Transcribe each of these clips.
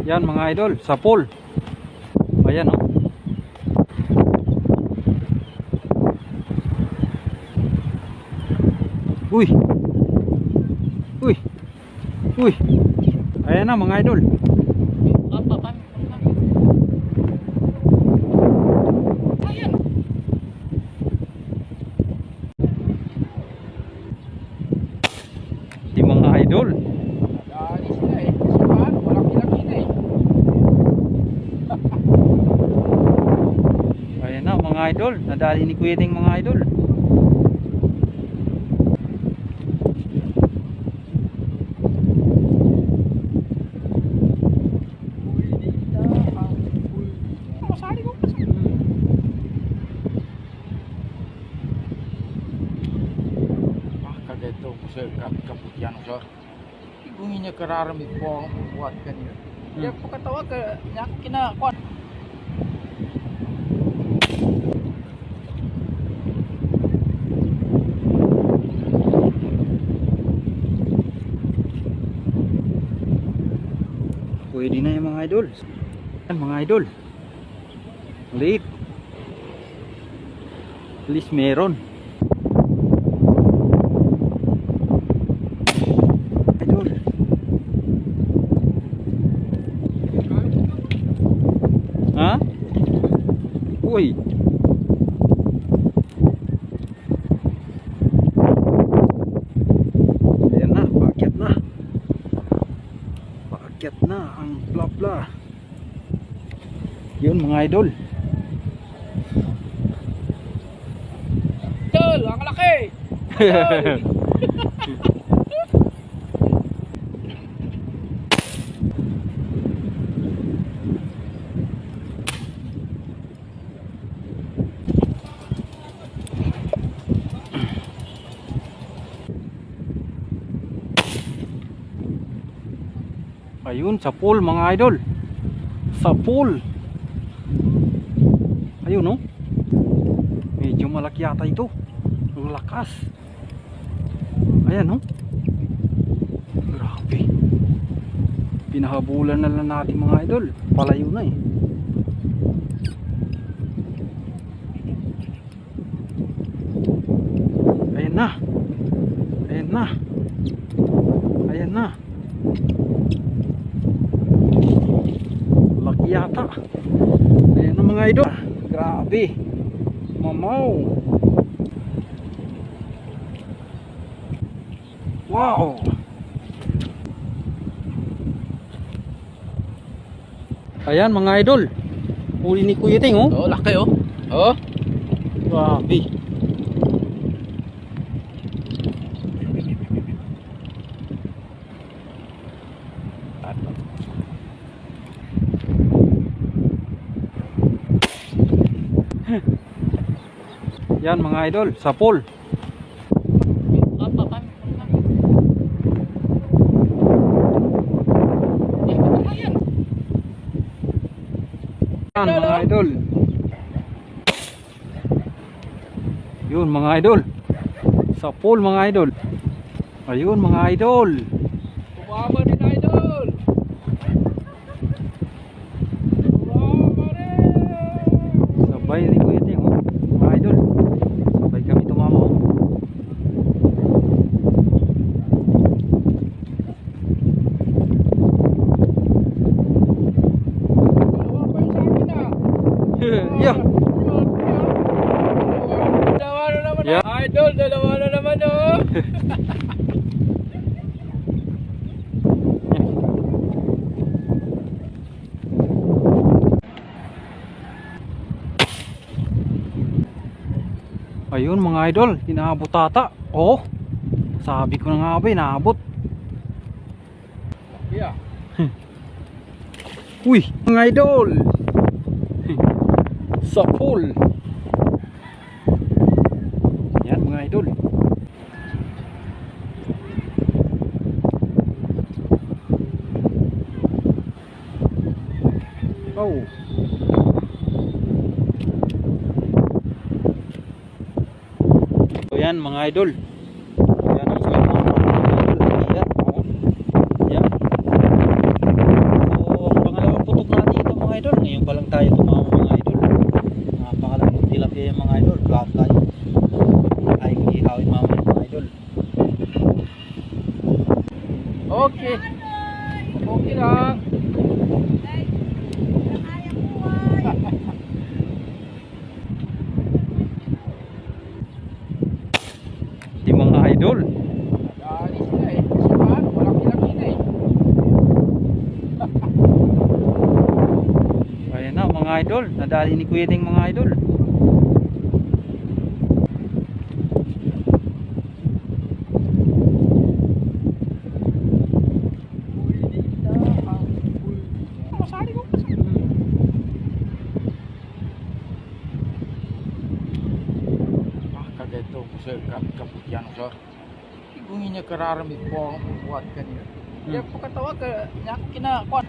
Yan mga idol, sa pool. Ayan oh. Uy. Uy. Uy. Ayan na mga idol. Ayan. Di mga idol. Dali sila eh. Kasi paano? Walang kilakita eh. Ayan na mga idol. Nadali ni Kuya Ting mga idol. Masali ko pa sa kageto ko sa kaputyan ko. Igungin niya kararamid po ang buhat kanina. Kaya po katawag niya kinakuan. Pwede na yung mga idol. Yan mga idol. Late. At least meron. Idol. Ha? Uy. Ayan na, paakyat na. Paakyat na ang bla-bla. Yun mga idol. Tol, ang laki. Tol. Ayun sa pool mga idol. Sa pool. Ayun no. Medyo malaki yata ito. Ang lakas. Ayan no. Grabe. Pinahabulan na lang natin mga idol. Palayo na eh. Ayan na. Ayan na. Ayan na. Laki yata. Ayan na mga idol. Grabe. Mamaw. Wow. Ayan mga idol. Huli ni Kuya Ting oh. Oh, laki oh. Oh. Grabe. Yan mga idol, sa pool. Yan mga idol. Yun mga idol. Sa pool mga idol. Ayun mga idol. Bumaba din idol. Bumaba rin. Sabay ni Kuya Ting oh. Mga idol. Sabay kami tumama oh. Dalawa pa yung sa akin ah. Yeah. Dalawa na naman Yeah. idol. Dalawa na naman oh. Ayun mga idol, inaabot ata. Oh. Sabi ko na nga ba, inaabot. Yeah. Uy, mga idol. Sa pool. Yan mga idol. Oh. So yan mga idol. Yan ang mga idol. Yan. Oh. Yan. So ang pangalan yan mga idol, kakay. Ay, ihawin mamaya mga idol. Okay. Okay lang. Di mga idol. Nag-aalis sila eh. Kasi ba? Walang laki na eh. Ayan na mga idol, nadali ni Kuya Ding mga idol. Masali ko kasi. Kageto ko sa kaputyan sa. Kung inya kararamid po ang bubuhat kanina. Kaya po katawag ka niya kinakuan.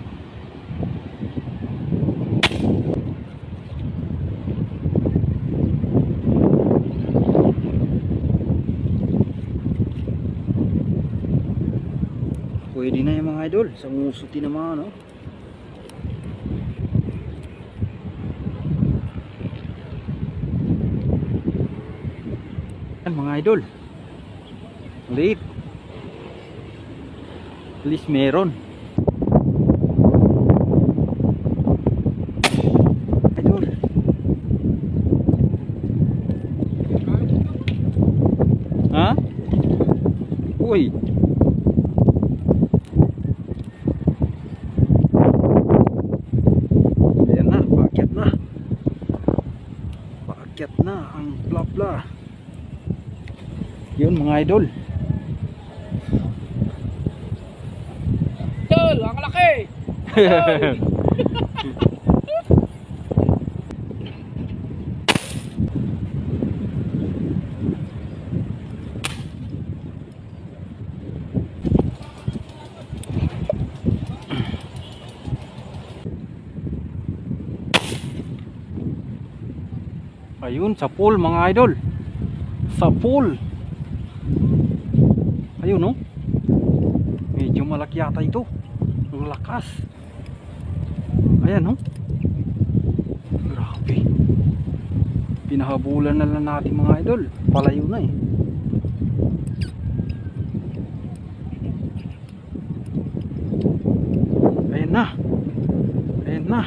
Pwede na yung mga idol, sa musuti naman no. Yan mga idol. Late. At least meron. Idol. Ha? Uy. Ayan na, paakyat na. Paakyat na ang bla-bla. Yun mga idol. Tol, ang laki! Tol! Ayun, sa pool mga idol. Sa pool. Ayun no. Medyo malaki yata ito. Ang lakas. Ayan no. Grabe. Pinahabulan na lang natin mga idol. Palayo na eh. Ayan na. Ayan na.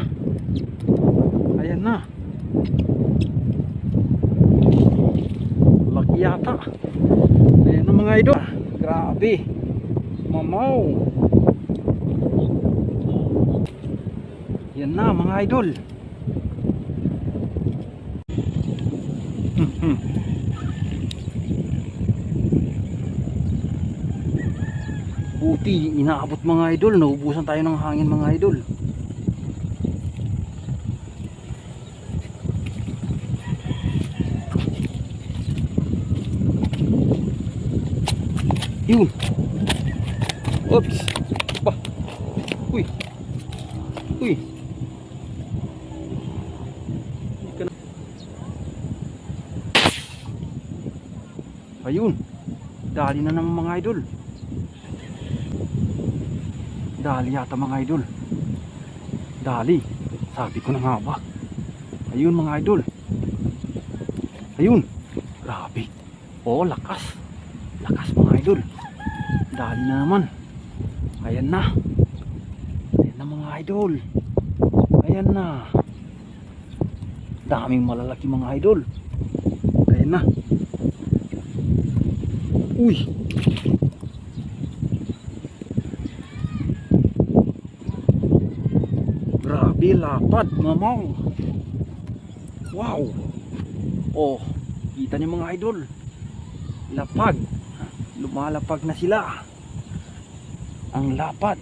Ayan na. Laki yata. Ayan na mga idol. Grabe. Mamaw. Yan na mga idol. Buti inaabot mga idol. Naubusan tayo ng hangin mga idol. Yun. Oops. Bah. Uy. Uy. Ayun. Dali na naman mga idol. Dali yata mga idol. Dali. Sabi ko na nga ba. Ayun mga idol. Ayun. Grabe. Oh, lakas. Lakas mga idol. Dali na naman. Ayan na. Ayan na mga idol. Ayan na. Daming malalaki mga idol. Ayan na. Uy. Grabe, lapad mamaw. Wow. Oh, kita niyo mga idol. Lapad. Lumalapag na sila. Ang lapad.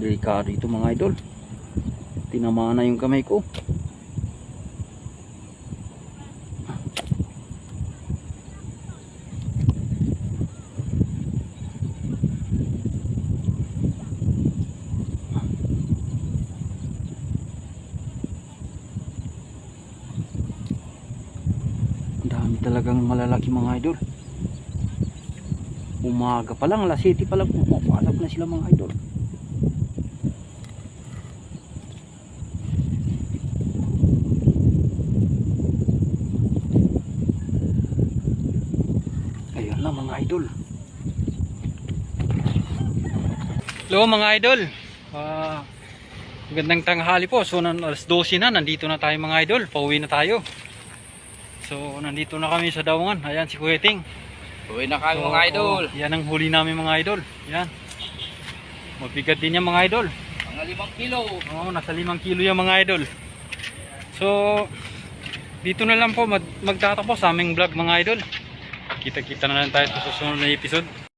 Delikado ito mga idol. Tinamaan na yung kamay ko. Ang dami talagang malalaki mga idol. Umaga pa lang, alas 7 pa lang, pumapasok na sila mga idol. Ayan na mga idol. Hello mga idol. Magandang tanghali po. So alas 12 na, nandito na tayo mga idol. Pauwi na tayo. So nandito na kami sa Daungan. Ayan si Kuya Ting. Uwi na kami mga idol. Yan ang huli namin mga idol. Yan. Mabigat din yan mga idol. Mga 5 kilo. Oo, nasa 5 kilo yan mga idol. So dito na lang po magtatapos sa aming vlog mga idol. Kita-kita na lang tayo sa susunod na episode.